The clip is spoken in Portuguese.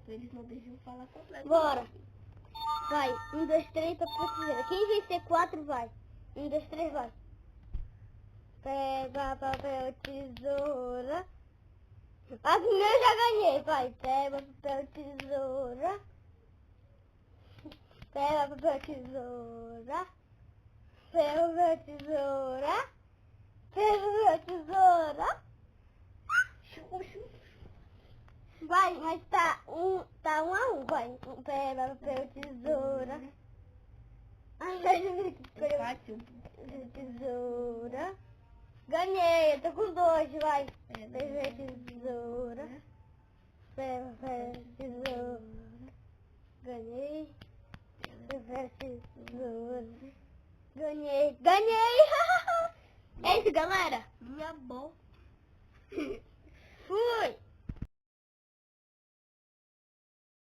Eles não deixam falar completo. Bora. Vai. 1, 2, 3, papel, tesoura. Quem vencer 4 vai. 1, 2, 3, vai. Pega, papel, tesoura. A primeira eu já ganhei, vai. Pega, papel, tesoura. Pega, papel, tesoura. Pega, papel, tesoura. Pega, papel, tesoura. Vai, mas tá 1 a 1, vai. Pega, papel, tesoura. Ai, Fácil. tesoura. Ganhei, eu tô com 2, vai. É, Pega, tesoura.